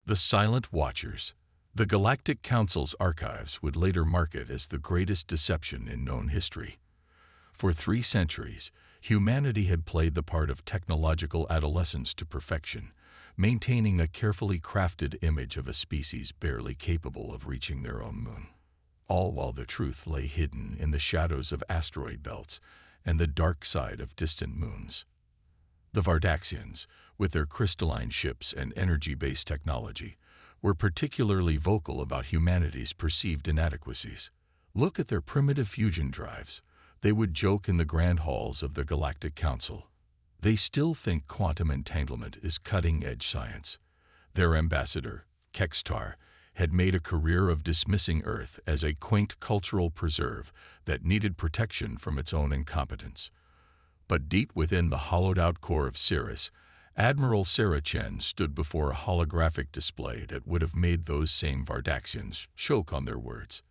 The Silent Watchers. The Galactic Council's archives would later mark it as the greatest deception in known history. For 3 centuries, humanity had played the part of technological adolescents to perfection, maintaining a carefully crafted image of a species barely capable of reaching their own moon. All while the truth lay hidden in the shadows of asteroid belts and the dark side of distant moons. The Vardaxians, with their crystalline ships and energy-based technology, were particularly vocal about humanity's perceived inadequacies. Look at their primitive fusion drives, they would joke in the grand halls of the Galactic Council. They still think quantum entanglement is cutting-edge science. Their ambassador, Kextar, had made a career of dismissing Earth as a quaint cultural preserve that needed protection from its own incompetence. But deep within the hollowed-out core of Cirrus, Admiral Sarah Chen stood before a holographic display that would have made those same Vardaxians choke on their words.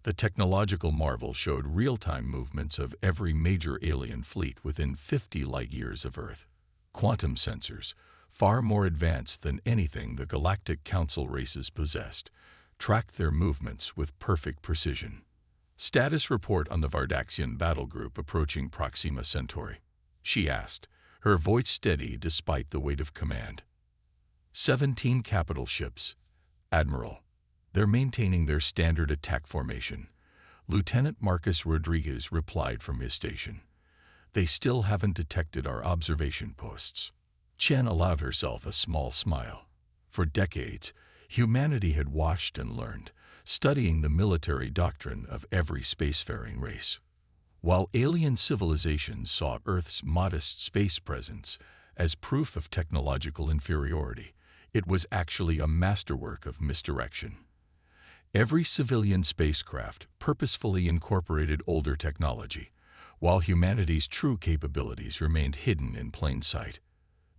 The technological marvel showed real-time movements of every major alien fleet within 50 light-years of Earth. Quantum sensors, far more advanced than anything the Galactic Council races possessed, tracked their movements with perfect precision. Status report on the Vardaxian battle group approaching Proxima Centauri, she asked, her voice steady despite the weight of command. 17 capital ships, Admiral. They're maintaining their standard attack formation. Lieutenant Marcus Rodriguez replied from his station. They still haven't detected our observation posts. Chen allowed herself a small smile. For decades, humanity had watched and learned, studying the military doctrine of every spacefaring race. While alien civilizations saw Earth's modest space presence as proof of technological inferiority, it was actually a masterwork of misdirection. Every civilian spacecraft purposefully incorporated older technology, while humanity's true capabilities remained hidden in plain sight.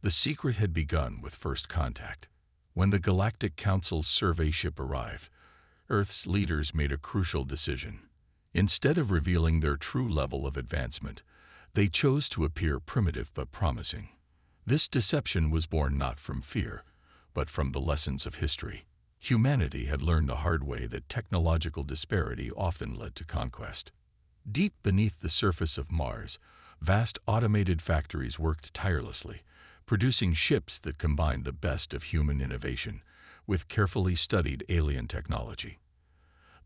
The secret had begun with first contact. When the Galactic Council's survey ship arrived, Earth's leaders made a crucial decision. Instead of revealing their true level of advancement, they chose to appear primitive but promising. This deception was born not from fear, but from the lessons of history. Humanity had learned the hard way that technological disparity often led to conquest. Deep beneath the surface of Mars, vast automated factories worked tirelessly, producing ships that combined the best of human innovation with carefully studied alien technology.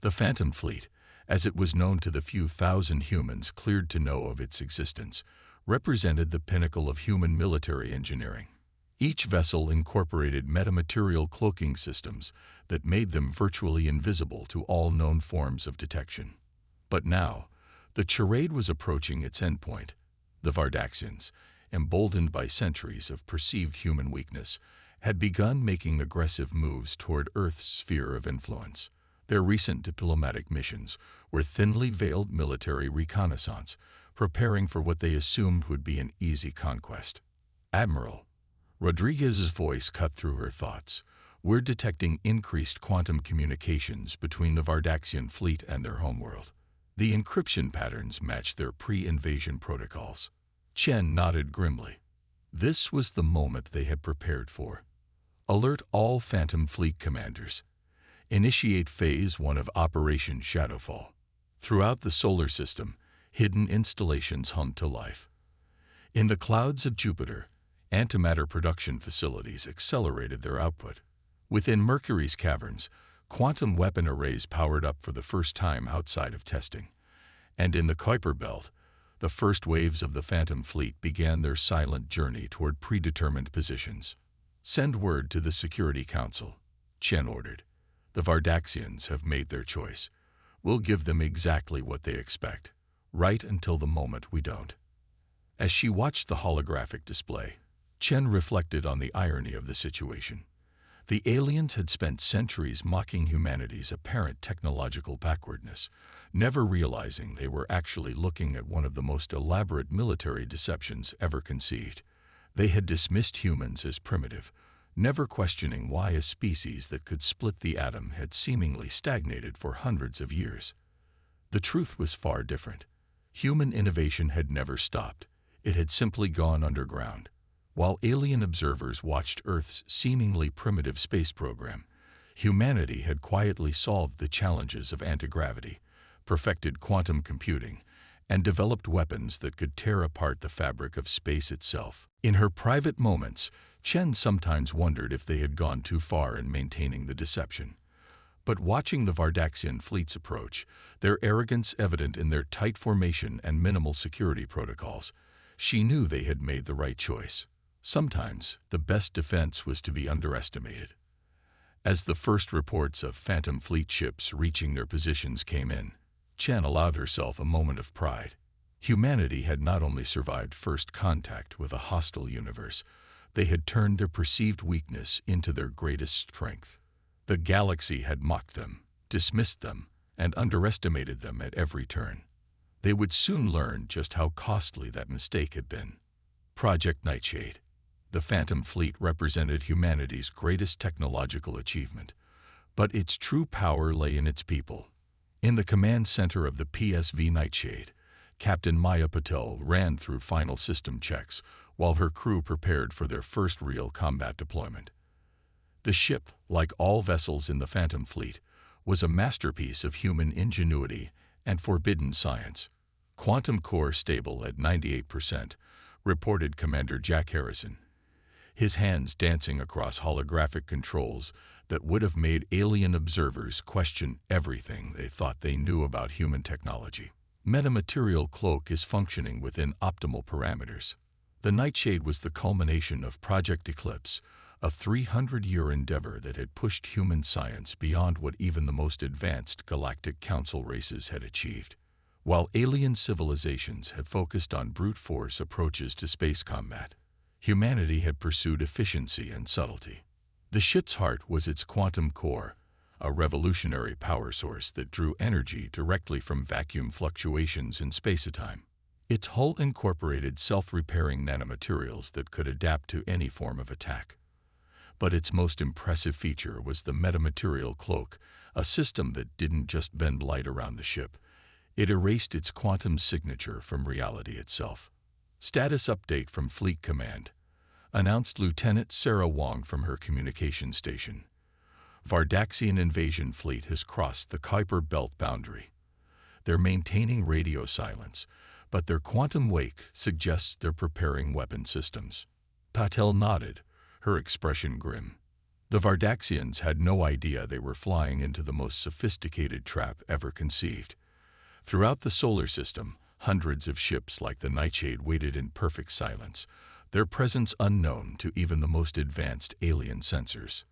The Phantom Fleet, as it was known to the few thousand humans cleared to know of its existence, represented the pinnacle of human military engineering. Each vessel incorporated metamaterial cloaking systems that made them virtually invisible to all known forms of detection. But now, the charade was approaching its endpoint. The Vardaxians, emboldened by centuries of perceived human weakness, had begun making aggressive moves toward Earth's sphere of influence. Their recent diplomatic missions were thinly veiled military reconnaissance, preparing for what they assumed would be an easy conquest. Admiral, Rodriguez's voice cut through her thoughts. We're detecting increased quantum communications between the Vardaxian fleet and their homeworld. The encryption patterns matched their pre-invasion protocols. Chen nodded grimly. This was the moment they had prepared for. Alert all Phantom Fleet commanders. Initiate Phase 1 of Operation Shadowfall. Throughout the solar system, hidden installations hummed to life. In the clouds of Jupiter, antimatter production facilities accelerated their output. Within Mercury's caverns, quantum weapon arrays powered up for the first time outside of testing. And in the Kuiper Belt, the first waves of the Phantom Fleet began their silent journey toward predetermined positions. Send word to the Security Council, Chen ordered. The Vardaxians have made their choice. We'll give them exactly what they expect, right until the moment we don't. As she watched the holographic display, Chen reflected on the irony of the situation. The aliens had spent centuries mocking humanity's apparent technological backwardness, never realizing they were actually looking at one of the most elaborate military deceptions ever conceived. They had dismissed humans as primitive, never questioning why a species that could split the atom had seemingly stagnated for hundreds of years. The truth was far different. Human innovation had never stopped. It had simply gone underground. While alien observers watched Earth's seemingly primitive space program, humanity had quietly solved the challenges of anti-gravity, perfected quantum computing, and developed weapons that could tear apart the fabric of space itself. In her private moments, Chen sometimes wondered if they had gone too far in maintaining the deception. But watching the Vardaxian fleet's approach, their arrogance evident in their tight formation and minimal security protocols, she knew they had made the right choice. Sometimes, the best defense was to be underestimated. As the first reports of Phantom Fleet ships reaching their positions came in, Chen allowed herself a moment of pride. Humanity had not only survived first contact with a hostile universe, they had turned their perceived weakness into their greatest strength. The galaxy had mocked them, dismissed them, and underestimated them at every turn. They would soon learn just how costly that mistake had been. Project Nightshade. The Phantom Fleet represented humanity's greatest technological achievement, but its true power lay in its people. In the command center of the PSV Nightshade, Captain Maya Patel ran through final system checks while her crew prepared for their first real combat deployment. The ship, like all vessels in the Phantom Fleet, was a masterpiece of human ingenuity and forbidden science. Quantum core stable at 98%, reported Commander Jack Harrison, his hands dancing across holographic controls that would have made alien observers question everything they thought they knew about human technology. Metamaterial cloak is functioning within optimal parameters. The Nightshade was the culmination of Project Eclipse, a 300-year endeavor that had pushed human science beyond what even the most advanced Galactic Council races had achieved. While alien civilizations had focused on brute force approaches to space combat, humanity had pursued efficiency and subtlety. The ship's heart was its quantum core, a revolutionary power source that drew energy directly from vacuum fluctuations in space-time. Its hull incorporated self-repairing nanomaterials that could adapt to any form of attack. But its most impressive feature was the metamaterial cloak, a system that didn't just bend light around the ship. It erased its quantum signature from reality itself. Status update from Fleet Command, announced Lieutenant Sarah Wong from her communication station. Vardaxian invasion fleet has crossed the Kuiper Belt boundary. They're maintaining radio silence, but their quantum wake suggests they're preparing weapon systems. Patel nodded, her expression grim. The Vardaxians had no idea they were flying into the most sophisticated trap ever conceived. Throughout the solar system, hundreds of ships like the Nightshade waited in perfect silence, their presence unknown to even the most advanced alien sensors.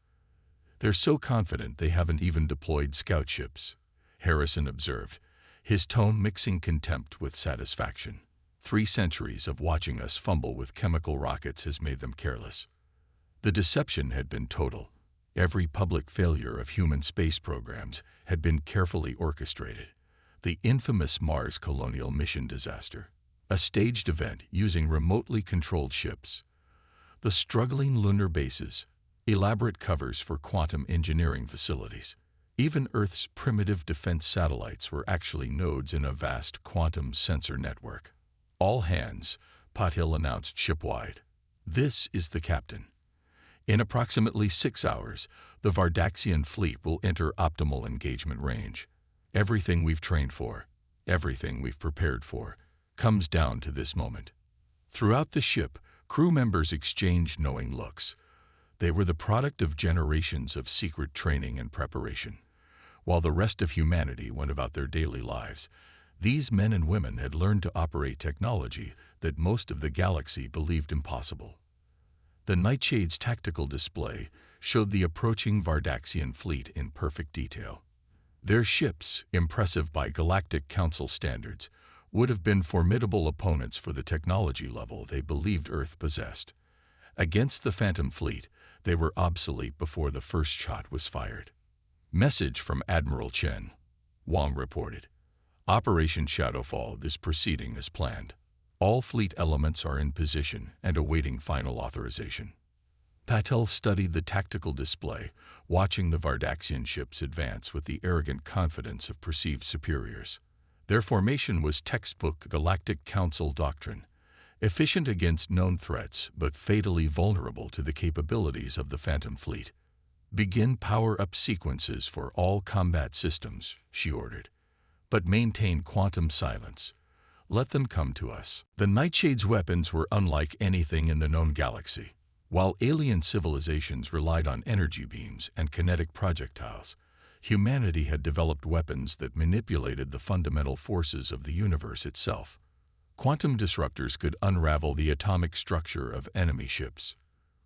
They're so confident they haven't even deployed scout ships, Harrison observed, his tone mixing contempt with satisfaction. 3 centuries of watching us fumble with chemical rockets has made them careless. The deception had been total. Every public failure of human space programs had been carefully orchestrated. The infamous Mars colonial mission disaster, a staged event using remotely controlled ships. The struggling lunar bases, elaborate covers for quantum engineering facilities. Even Earth's primitive defense satellites were actually nodes in a vast quantum sensor network. All hands, Patil announced shipwide. This is the captain. In approximately 6 hours, the Vardaxian fleet will enter optimal engagement range. Everything we've trained for, everything we've prepared for, comes down to this moment. Throughout the ship, crew members exchanged knowing looks. They were the product of generations of secret training and preparation. While the rest of humanity went about their daily lives, these men and women had learned to operate technology that most of the galaxy believed impossible. The Nightshade's tactical display showed the approaching Vardaxian fleet in perfect detail. Their ships, impressive by Galactic Council standards, would have been formidable opponents for the technology level they believed Earth possessed. Against the Phantom Fleet, they were obsolete before the first shot was fired. Message from Admiral Chen, Wong reported. Operation Shadowfall is proceeding as planned. All fleet elements are in position and awaiting final authorization. Patel studied the tactical display, watching the Vardaxian ships advance with the arrogant confidence of perceived superiors. Their formation was textbook Galactic Council doctrine, efficient against known threats but fatally vulnerable to the capabilities of the Phantom Fleet. "Begin power-up sequences for all combat systems," she ordered. "But maintain quantum silence. Let them come to us." The Nightshade's weapons were unlike anything in the known galaxy. While alien civilizations relied on energy beams and kinetic projectiles, humanity had developed weapons that manipulated the fundamental forces of the universe itself. Quantum disruptors could unravel the atomic structure of enemy ships.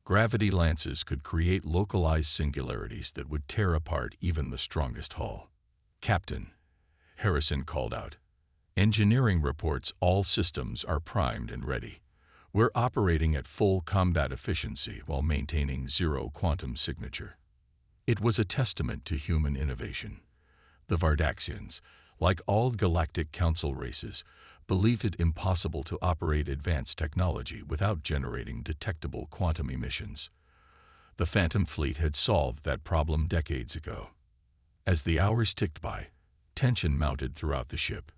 Gravity lances could create localized singularities that would tear apart even the strongest hull. "Captain," Harrison called out, "engineering reports all systems are primed and ready. We're operating at full combat efficiency while maintaining zero quantum signature." It was a testament to human innovation. The Vardaxians, like all Galactic Council races, believed it impossible to operate advanced technology without generating detectable quantum emissions. The Phantom Fleet had solved that problem decades ago. As the hours ticked by, tension mounted throughout the ship.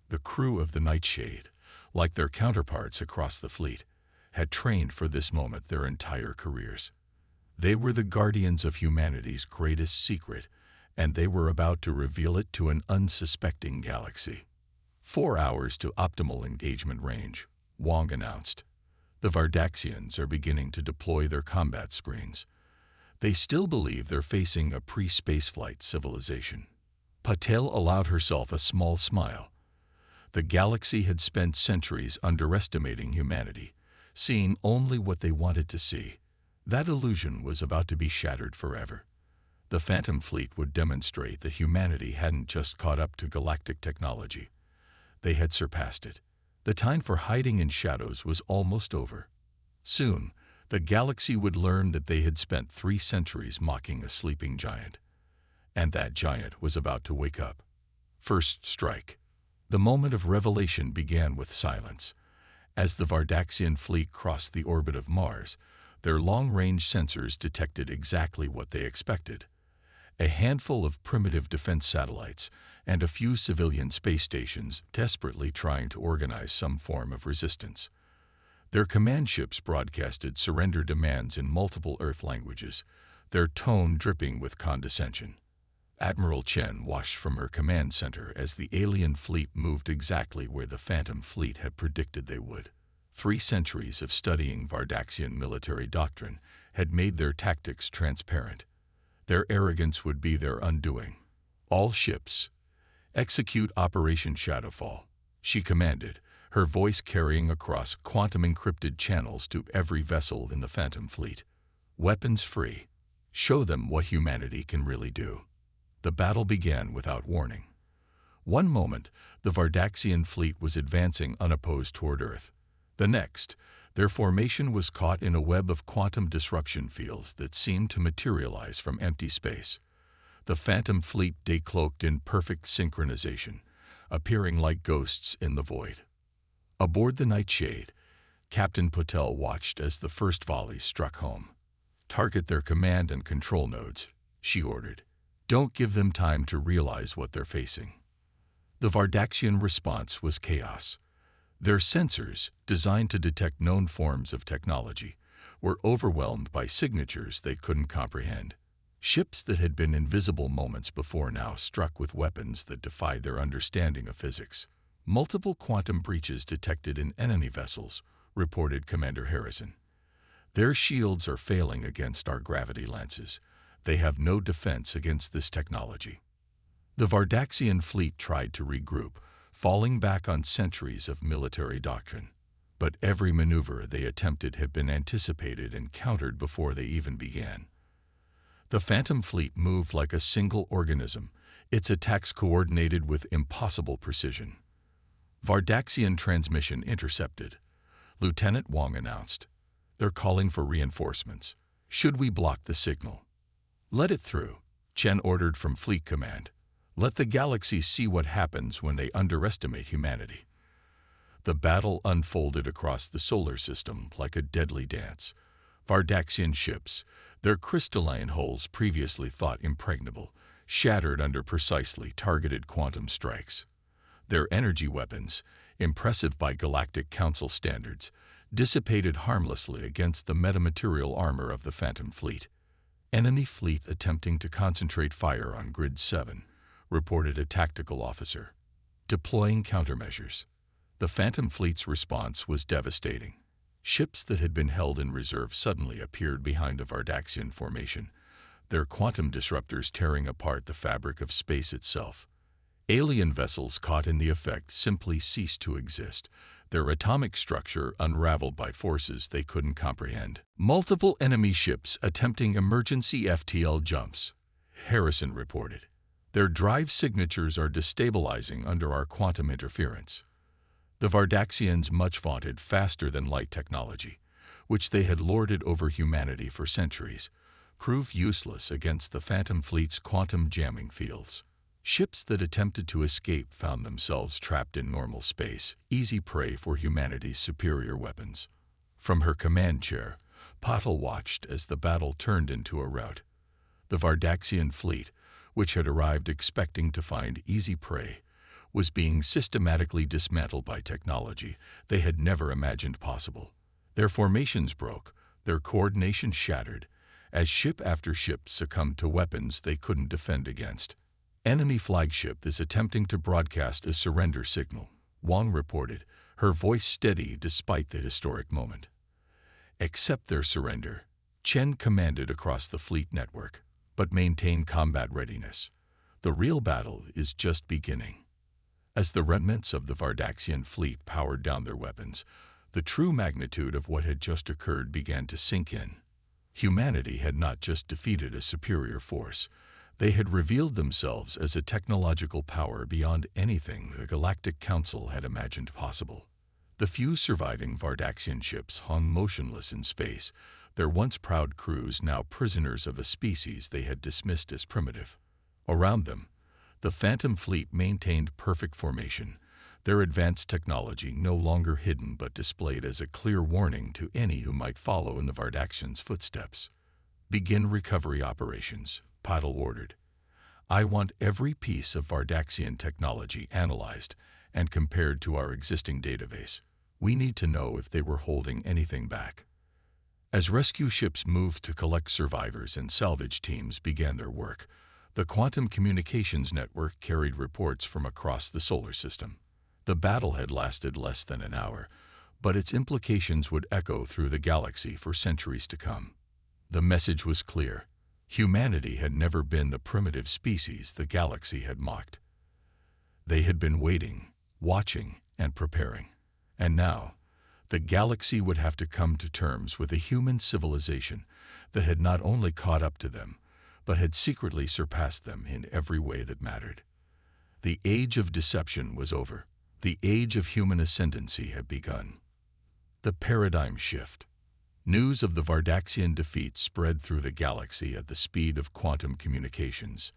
The crew of the Nightshade, like their counterparts across the fleet, had trained for this moment their entire careers. They were the guardians of humanity's greatest secret, and they were about to reveal it to an unsuspecting galaxy. 4 hours to optimal engagement range, Wong announced. The Vardaxians are beginning to deploy their combat screens. They still believe they're facing a pre-spaceflight civilization. Patel allowed herself a small smile. The galaxy had spent centuries underestimating humanity, seeing only what they wanted to see. That illusion was about to be shattered forever. The Phantom Fleet would demonstrate that humanity hadn't just caught up to galactic technology. They had surpassed it. The time for hiding in shadows was almost over. Soon, the galaxy would learn that they had spent 3 centuries mocking a sleeping giant. And that giant was about to wake up. First strike. The moment of revelation began with silence. As the Vardaxian fleet crossed the orbit of Mars, their long-range sensors detected exactly what they expected. A handful of primitive defense satellites and a few civilian space stations desperately trying to organize some form of resistance. Their command ships broadcasted surrender demands in multiple Earth languages, their tone dripping with condescension. Admiral Chen watched from her command center as the alien fleet moved exactly where the Phantom Fleet had predicted they would. 3 centuries of studying Vardaxian military doctrine had made their tactics transparent. Their arrogance would be their undoing. "All ships, execute Operation Shadowfall," she commanded, her voice carrying across quantum-encrypted channels to every vessel in the Phantom Fleet. "Weapons free. Show them what humanity can really do." The battle began without warning. One moment, the Vardaxian fleet was advancing unopposed toward Earth. The next, their formation was caught in a web of quantum disruption fields that seemed to materialize from empty space. The Phantom Fleet decloaked in perfect synchronization, appearing like ghosts in the void. Aboard the Nightshade, Captain Patel watched as the first volleys struck home. "Target their command and control nodes," she ordered. "Don't give them time to realize what they're facing." The Vardaxian response was chaos. Their sensors, designed to detect known forms of technology, were overwhelmed by signatures they couldn't comprehend. Ships that had been invisible moments before now struck with weapons that defied their understanding of physics. "Multiple quantum breaches detected in enemy vessels," reported Commander Harrison. "Their shields are failing against our gravity lances. They have no defense against this technology." The Vardaxian fleet tried to regroup, falling back on centuries of military doctrine. But every maneuver they attempted had been anticipated and countered before they even began. The Phantom Fleet moved like a single organism, its attacks coordinated with impossible precision. "Vardaxian transmission intercepted," Lieutenant Wong announced. "They're calling for reinforcements. Should we block the signal?" "Let it through," Chen ordered from Fleet Command. "Let the galaxy see what happens when they underestimate humanity." The battle unfolded across the solar system like a deadly dance. Vardaxian ships, their crystalline hulls previously thought impregnable, shattered under precisely targeted quantum strikes. Their energy weapons, impressive by Galactic Council standards, dissipated harmlessly against the metamaterial armor of the Phantom Fleet. Enemy fleet attempting to concentrate fire on Grid 7, reported a tactical officer. Deploying countermeasures. The Phantom Fleet's response was devastating. Ships that had been held in reserve suddenly appeared behind the Vardaxian formation, their quantum disruptors tearing apart the fabric of space itself. Alien vessels caught in the effect simply ceased to exist, their atomic structure unraveled by forces they couldn't comprehend. Multiple enemy ships attempting emergency FTL jumps, Harrison reported. Their drive signatures are destabilizing under our quantum interference. The Vardaxians' much-vaunted faster-than-light technology, which they had lorded over humanity for centuries, proved useless against the Phantom Fleet's quantum jamming fields. Ships that attempted to escape found themselves trapped in normal space, easy prey for humanity's superior weapons. From her command chair, Patel watched as the battle turned into a rout. The Vardaxian fleet, which had arrived expecting to find easy prey, was being systematically dismantled by technology they had never imagined possible. Their formations broke, their coordination shattered, as ship after ship succumbed to weapons they couldn't defend against. Enemy flagship is attempting to broadcast a surrender signal, Wang reported, her voice steady despite the historic moment. Accept their surrender, Chen commanded across the fleet network, but maintain combat readiness. The real battle is just beginning. As the remnants of the Vardaxian fleet powered down their weapons, the true magnitude of what had just occurred began to sink in. Humanity had not just defeated a superior force, they had revealed themselves as a technological power beyond anything the Galactic Council had imagined possible. The few surviving Vardaxian ships hung motionless in space, their once proud crews now prisoners of a species they had dismissed as primitive. Around them, the Phantom Fleet maintained perfect formation, their advanced technology no longer hidden but displayed as a clear warning to any who might follow in the Vardaxians' footsteps. Begin recovery operations, Patel ordered. I want every piece of Vardaxian technology analyzed and compared to our existing database. We need to know if they were holding anything back. As rescue ships moved to collect survivors and salvage teams began their work, the Quantum Communications Network carried reports from across the solar system. The battle had lasted less than an hour, but its implications would echo through the galaxy for centuries to come. The message was clear. Humanity had never been the primitive species the galaxy had mocked. They had been waiting, watching, and preparing. And now, the galaxy would have to come to terms with a human civilization that had not only caught up to them, but had secretly surpassed them in every way that mattered. The age of deception was over. The age of human ascendancy had begun. The paradigm shift. News of the Vardaxian defeat spread through the galaxy at the speed of quantum communications.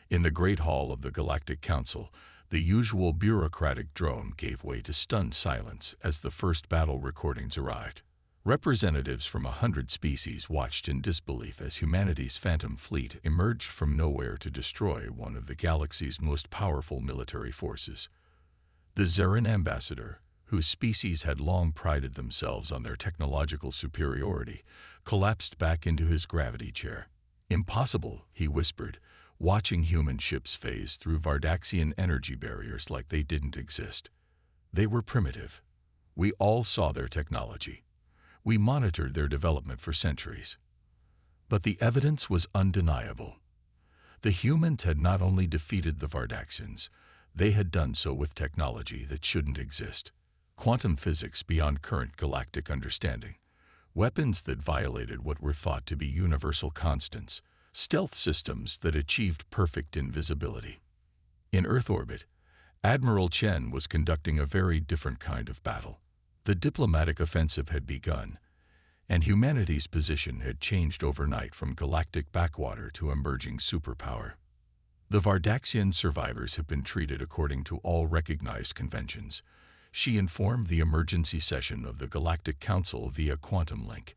In the Great Hall of the Galactic Council, the usual bureaucratic drone gave way to stunned silence as the first battle recordings arrived. Representatives from 100 species watched in disbelief as humanity's Phantom Fleet emerged from nowhere to destroy one of the galaxy's most powerful military forces. The Zeran ambassador, whose species had long prided themselves on their technological superiority, collapsed back into his gravity chair. Impossible, he whispered, watching human ships phase through Vardaxian energy barriers like they didn't exist. They were primitive. We all saw their technology. We monitored their development for centuries. But the evidence was undeniable. The humans had not only defeated the Vardaxians, they had done so with technology that shouldn't exist. Quantum physics beyond current galactic understanding. Weapons that violated what were thought to be universal constants. Stealth systems that achieved perfect invisibility. In Earth orbit, Admiral Chen was conducting a very different kind of battle. The diplomatic offensive had begun, and humanity's position had changed overnight from galactic backwater to emerging superpower. The Vardaxian survivors have been treated according to all recognized conventions, she informed the emergency session of the Galactic Council via quantum link.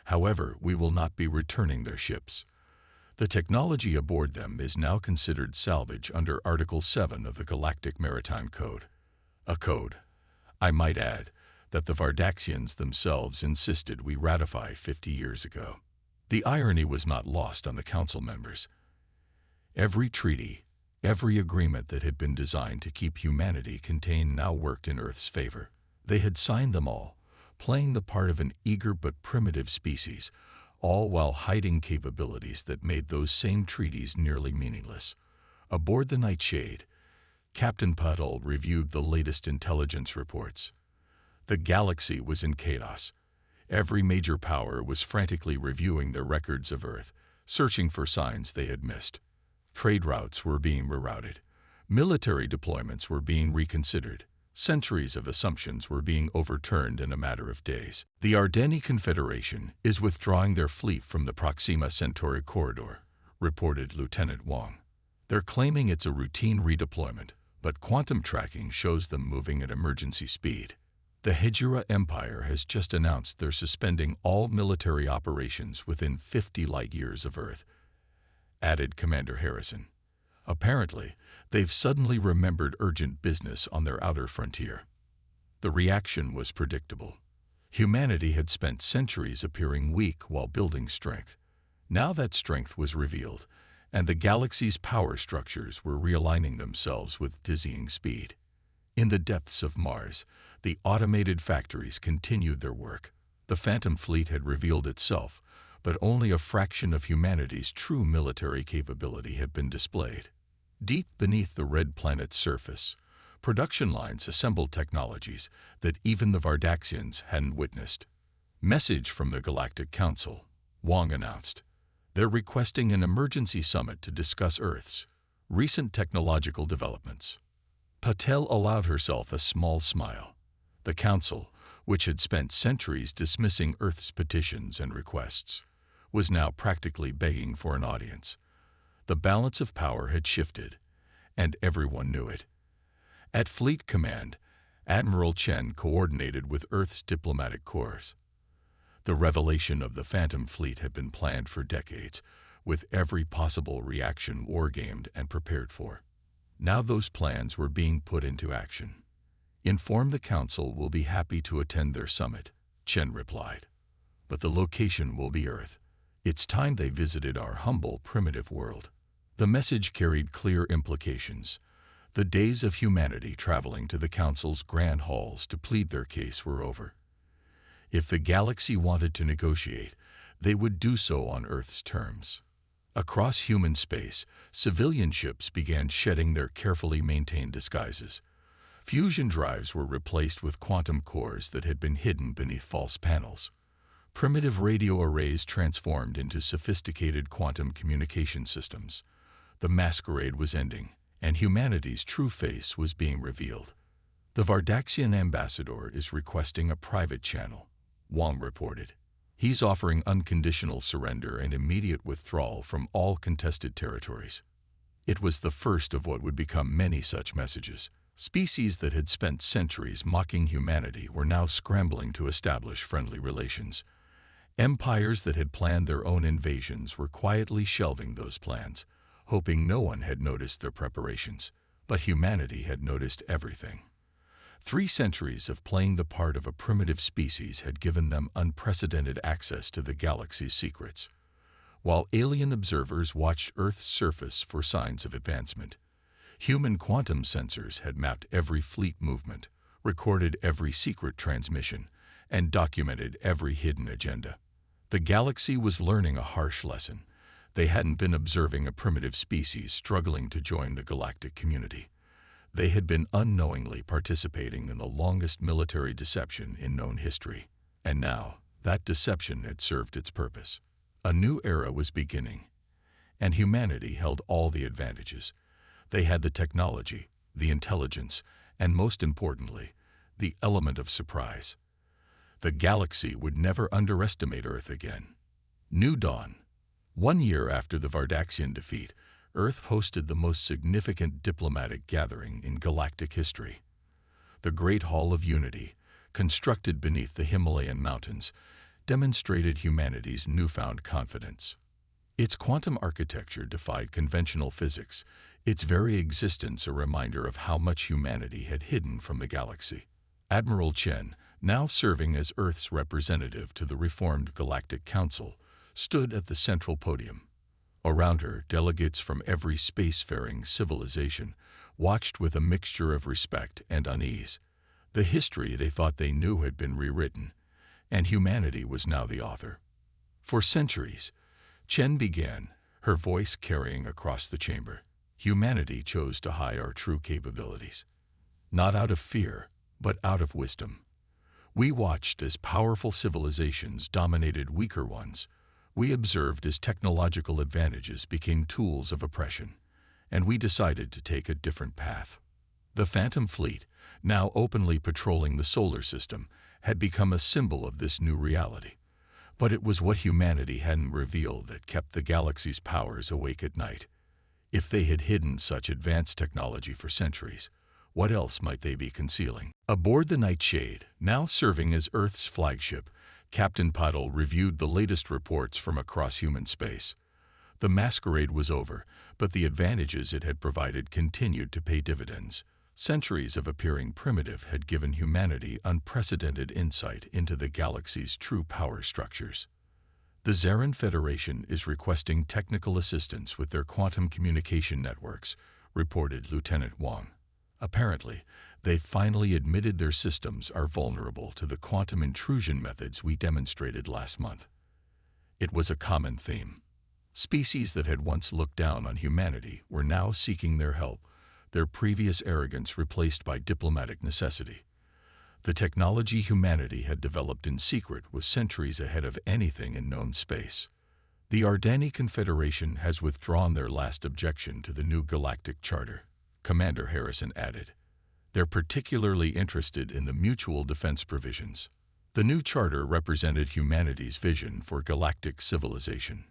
However, we will not be returning their ships. The technology aboard them is now considered salvage under Article 7 of the Galactic Maritime Code. A code, I might add that the Vardaxians themselves insisted we ratify 50 years ago. The irony was not lost on the council members. Every treaty, every agreement that had been designed to keep humanity contained now worked in Earth's favor. They had signed them all, playing the part of an eager but primitive species, all while hiding capabilities that made those same treaties nearly meaningless. Aboard the Nightshade, Captain Puddle reviewed the latest intelligence reports. The galaxy was in chaos. Every major power was frantically reviewing their records of Earth, searching for signs they had missed. Trade routes were being rerouted. Military deployments were being reconsidered. Centuries of assumptions were being overturned in a matter of days. The Ardeni Confederation is withdrawing their fleet from the Proxima Centauri corridor, reported Lieutenant Wong. They're claiming it's a routine redeployment, but quantum tracking shows them moving at emergency speed. The Hejira Empire has just announced they're suspending all military operations within 50 light-years of Earth, added Commander Harrison. Apparently, they've suddenly remembered urgent business on their outer frontier. The reaction was predictable. Humanity had spent centuries appearing weak while building strength. Now that strength was revealed, and the galaxy's power structures were realigning themselves with dizzying speed. In the depths of Mars, the automated factories continued their work. The Phantom Fleet had revealed itself, but only a fraction of humanity's true military capability had been displayed. Deep beneath the red planet's surface, production lines assembled technologies that even the Vardaxians hadn't witnessed. Message from the Galactic Council, Wong announced. They're requesting an emergency summit to discuss Earth's recent technological developments. Patel allowed herself a small smile. The Council, which had spent centuries dismissing Earth's petitions and requests, was now practically begging for an audience. The balance of power had shifted, and everyone knew it. At Fleet Command, Admiral Chen coordinated with Earth's diplomatic corps. The revelation of the Phantom Fleet had been planned for decades, with every possible reaction wargamed and prepared for. Now those plans were being put into action. Inform the Council will be happy to attend their summit, Chen replied. But the location will be Earth. It's time they visited our humble, primitive world. The message carried clear implications. The days of humanity traveling to the Council's grand halls to plead their case were over. If the galaxy wanted to negotiate, they would do so on Earth's terms. Across human space, civilian ships began shedding their carefully maintained disguises. Fusion drives were replaced with quantum cores that had been hidden beneath false panels. Primitive radio arrays transformed into sophisticated quantum communication systems. The masquerade was ending, and humanity's true face was being revealed. The Vardaxian ambassador is requesting a private channel, Wong reported. He's offering unconditional surrender and immediate withdrawal from all contested territories. It was the first of what would become many such messages. Species that had spent centuries mocking humanity were now scrambling to establish friendly relations. Empires that had planned their own invasions were quietly shelving those plans, hoping no one had noticed their preparations. But humanity had noticed everything. 3 centuries of playing the part of a primitive species had given them unprecedented access to the galaxy's secrets. While alien observers watched Earth's surface for signs of advancement, human quantum sensors had mapped every fleet movement, recorded every secret transmission, and documented every hidden agenda. The galaxy was learning a harsh lesson. They hadn't been observing a primitive species struggling to join the galactic community. They had been unknowingly participating in the longest military deception in known history. And now, that deception had served its purpose. A new era was beginning, and humanity held all the advantages. They had the technology, the intelligence, and most importantly, the element of surprise. The galaxy would never underestimate Earth again. New Dawn. 1 year after the Vardaxian defeat, Earth hosted the most significant diplomatic gathering in galactic history. The Great Hall of Unity, constructed beneath the Himalayan mountains, demonstrated humanity's newfound confidence. Its quantum architecture defied conventional physics, its very existence a reminder of how much humanity had hidden from the galaxy. Admiral Chen, now serving as Earth's representative to the reformed Galactic Council, stood at the central podium. Around her, delegates from every spacefaring civilization watched with a mixture of respect and unease. The history they thought they knew had been rewritten, and humanity was now the author. For centuries, Chen began, her voice carrying across the chamber. Humanity chose to hide our true capabilities. Not out of fear, but out of wisdom. We watched as powerful civilizations dominated weaker ones. We observed as technological advantages became tools of oppression, and we decided to take a different path. The Phantom Fleet, now openly patrolling the solar system, had become a symbol of this new reality. But it was what humanity hadn't revealed that kept the galaxy's powers awake at night. If they had hidden such advanced technology for centuries, what else might they be concealing? Aboard the Nightshade, now serving as Earth's flagship, Captain Puddle reviewed the latest reports from across human space. The masquerade was over, but the advantages it had provided continued to pay dividends. Centuries of appearing primitive had given humanity unprecedented insight into the galaxy's true power structures. The Zarin Federation is requesting technical assistance with their quantum communication networks, reported Lieutenant Wang. Apparently, they finally admitted their systems are vulnerable to the quantum intrusion methods we demonstrated last month. It was a common theme. Species that had once looked down on humanity were now seeking their help, their previous arrogance replaced by diplomatic necessity. The technology humanity had developed in secret was centuries ahead of anything in known space. The Ardani Confederation has withdrawn their last objection to the new Galactic Charter, Commander Harrison added. They're particularly interested in the mutual defense provisions. The new charter represented humanity's vision for galactic civilization.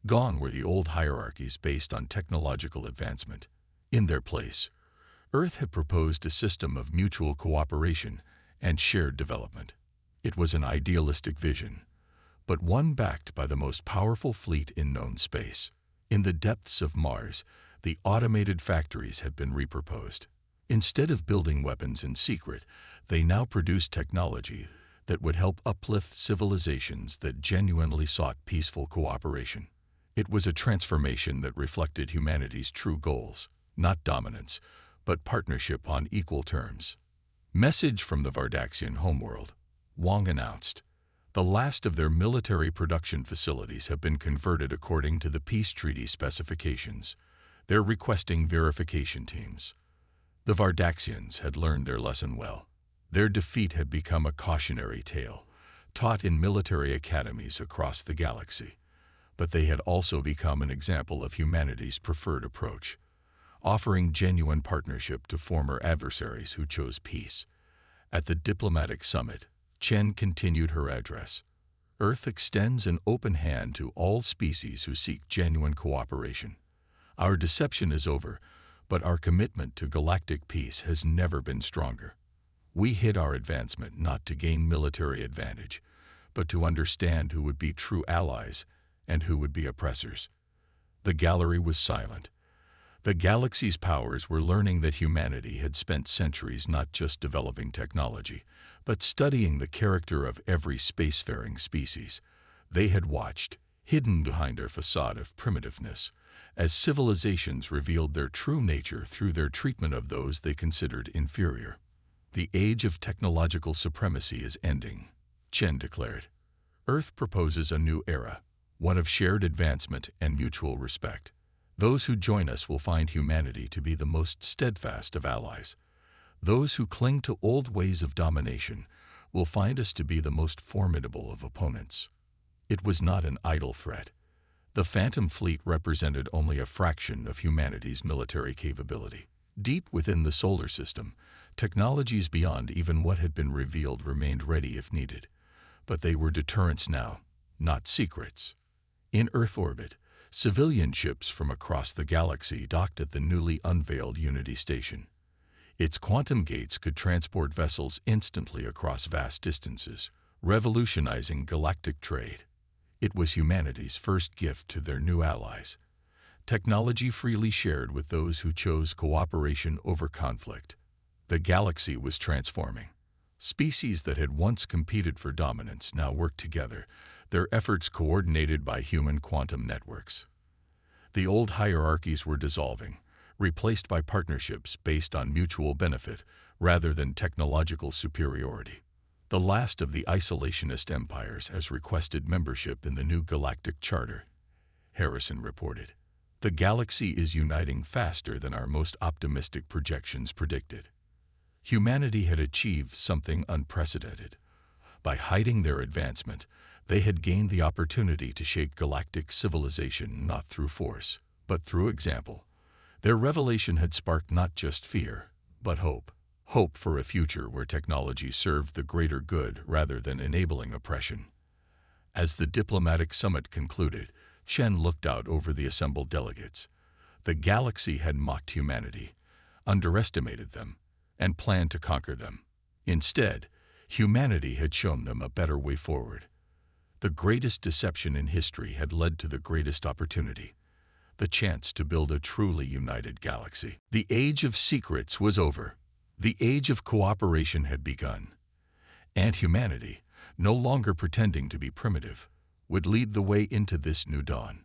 Gone were the old hierarchies based on technological advancement. In their place, Earth had proposed a system of mutual cooperation and shared development. It was an idealistic vision, but one backed by the most powerful fleet in known space. In the depths of Mars, the automated factories had been reproposed. Instead of building weapons in secret, they now produced technology that would help uplift civilizations that genuinely sought peaceful cooperation. It was a transformation that reflected humanity's true goals, not dominance, but partnership on equal terms. Message from the Vardaxian homeworld, Wang announced. The last of their military production facilities have been converted according to the peace treaty specifications. They're requesting verification teams. The Vardaxians had learned their lesson well. Their defeat had become a cautionary tale, taught in military academies across the galaxy. But they had also become an example of humanity's preferred approach, offering genuine partnership to former adversaries who chose peace. At the diplomatic summit, Chen continued her address. Earth extends an open hand to all species who seek genuine cooperation. Our deception is over, but our commitment to galactic peace has never been stronger. We hid our advancement not to gain military advantage, but to understand who would be true allies and who would be oppressors. The gallery was silent. The galaxy's powers were learning that humanity had spent centuries not just developing technology, but studying the character of every spacefaring species. They had watched, hidden behind their facade of primitiveness, as civilizations revealed their true nature through their treatment of those they considered inferior. The age of technological supremacy is ending, Chen declared. Earth proposes a new era, one of shared advancement and mutual respect. Those who join us will find humanity to be the most steadfast of allies. Those who cling to old ways of domination will find us to be the most formidable of opponents. It was not an idle threat. The Phantom Fleet represented only a fraction of humanity's military capability. Deep within the solar system, technologies beyond even what had been revealed remained ready if needed. But they were deterrents now, not secrets. In Earth orbit, civilian ships from across the galaxy docked at the newly unveiled Unity Station. Its quantum gates could transport vessels instantly across vast distances, revolutionizing galactic trade. It was humanity's first gift to their new allies. Technology freely shared with those who chose cooperation over conflict. The galaxy was transforming. Species that had once competed for dominance now worked together, their efforts coordinated by human quantum networks. The old hierarchies were dissolving, replaced by partnerships based on mutual benefit rather than technological superiority. The last of the isolationist empires has requested membership in the new Galactic Charter, Harrison reported. The galaxy is uniting faster than our most optimistic projections predicted. Humanity had achieved something unprecedented. By hiding their advancement, they had gained the opportunity to shake galactic civilization not through force, but through example. Their revelation had sparked not just fear, but hope. Hope for a future where technology served the greater good rather than enabling oppression. As the diplomatic summit concluded, Chen looked out over the assembled delegates. The galaxy had mocked humanity, underestimated them, and planned to conquer them. Instead, humanity had shown them a better way forward. The greatest deception in history had led to the greatest opportunity, the chance to build a truly united galaxy. The age of secrets was over. The age of cooperation had begun. And humanity, no longer pretending to be primitive, would lead the way into this new dawn.